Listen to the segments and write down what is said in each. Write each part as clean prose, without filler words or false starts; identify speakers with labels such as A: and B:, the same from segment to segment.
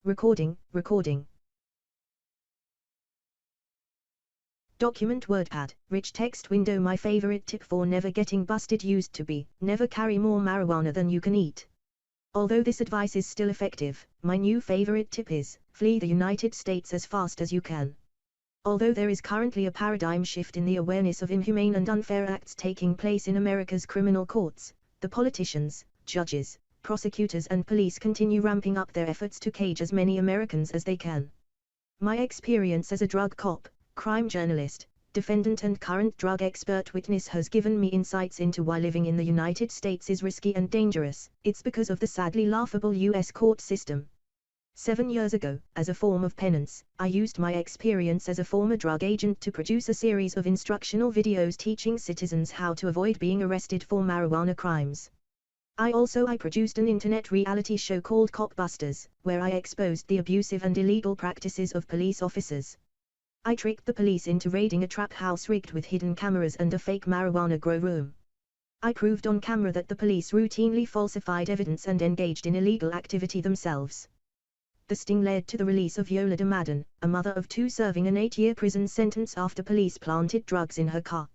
A: Recording. Document WordPad, rich text window. My favorite tip for never getting busted used to be, never carry more marijuana than you can eat. Although this advice is still effective, my new favorite tip is, flee the United States as fast as you can. Although there is currently a paradigm shift in the awareness of inhumane and unfair acts taking place in America's criminal courts, the politicians, judges, prosecutors and police continue ramping up their efforts to cage as many Americans as they can. My experience as a drug cop, crime journalist, defendant and current drug expert witness has given me insights into why living in the United States is risky and dangerous. It's because of the sadly laughable U.S. court system. 7 years ago, as a form of penance, I used my experience as a former drug agent to produce a series of instructional videos teaching citizens how to avoid being arrested for marijuana crimes. I produced an internet reality show called Cop Busters, where I exposed the abusive and illegal practices of police officers. I tricked the police into raiding a trap house rigged with hidden cameras and a fake marijuana grow room. I proved on camera that the police routinely falsified evidence and engaged in illegal activity themselves. The sting led to the release of Yolanda Madden, a mother of 2 serving an 8-year prison sentence after police planted drugs in her car.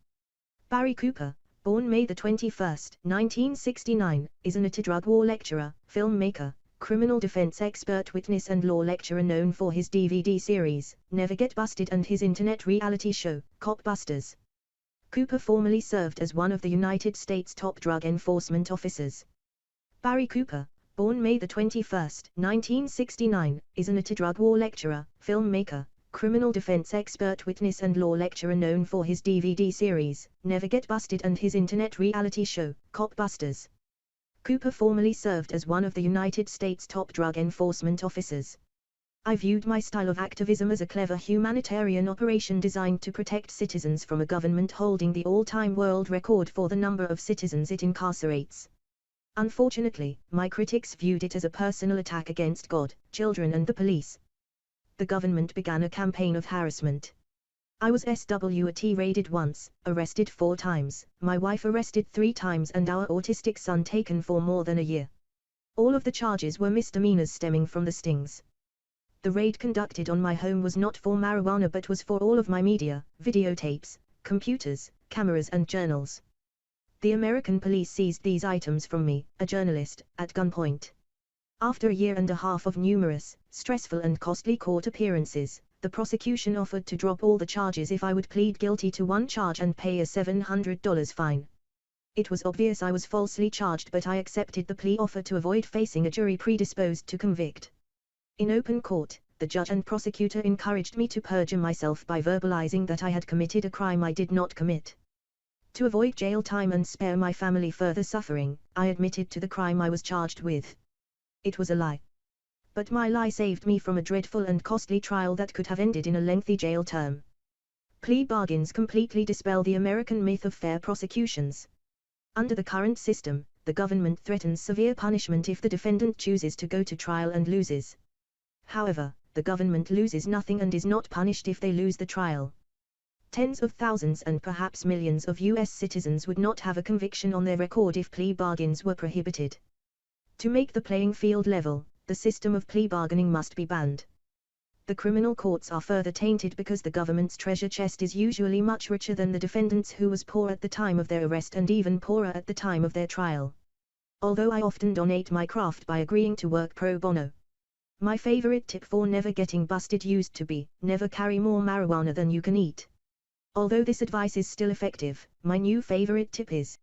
A: Barry Cooper, born May 21, 1969, is an anti-drug war lecturer, filmmaker, criminal defense expert witness and law lecturer known for his DVD series, Never Get Busted and his internet reality show, Cop Busters. Cooper formerly served as one of the United States' top drug enforcement officers. Barry Cooper, born May 21, 1969, is an anti-drug war lecturer, filmmaker, criminal defense expert witness and law lecturer known for his DVD series, Never Get Busted and his internet reality show, Cop Busters. Cooper formerly served as one of the United States' top drug enforcement officers. I viewed my style of activism as a clever humanitarian operation designed to protect citizens from a government holding the all-time world record for the number of citizens it incarcerates. Unfortunately, my critics viewed it as a personal attack against God, children and the police. The government began a campaign of harassment. I was SWAT raided once, arrested 4 times, my wife arrested 3 times and our autistic son taken for more than a year. All of the charges were misdemeanors stemming from the stings. The raid conducted on my home was not for marijuana but was for all of my media, videotapes, computers, cameras and journals. The American police seized these items from me, a journalist, at gunpoint. After a year and a half of numerous, stressful and costly court appearances, the prosecution offered to drop all the charges if I would plead guilty to one charge and pay a $700 fine. It was obvious I was falsely charged but I accepted the plea offer to avoid facing a jury predisposed to convict. In open court, the judge and prosecutor encouraged me to perjure myself by verbalizing that I had committed a crime I did not commit. To avoid jail time and spare my family further suffering, I admitted to the crime I was charged with. It was a lie. But my lie saved me from a dreadful and costly trial that could have ended in a lengthy jail term. Plea bargains completely dispel the American myth of fair prosecutions. Under the current system, the government threatens severe punishment if the defendant chooses to go to trial and loses. However, the government loses nothing and is not punished if they lose the trial. Tens of thousands and perhaps millions of U.S. citizens would not have a conviction on their record if plea bargains were prohibited. To make the playing field level, the system of plea bargaining must be banned. The criminal courts are further tainted because the government's treasure chest is usually much richer than the defendant's who was poor at the time of their arrest and even poorer at the time of their trial. Although I often donate my craft by agreeing to work pro bono. My favorite tip for never getting busted used to be, never carry more marijuana than you can eat. Although this advice is still effective, my new favorite tip is,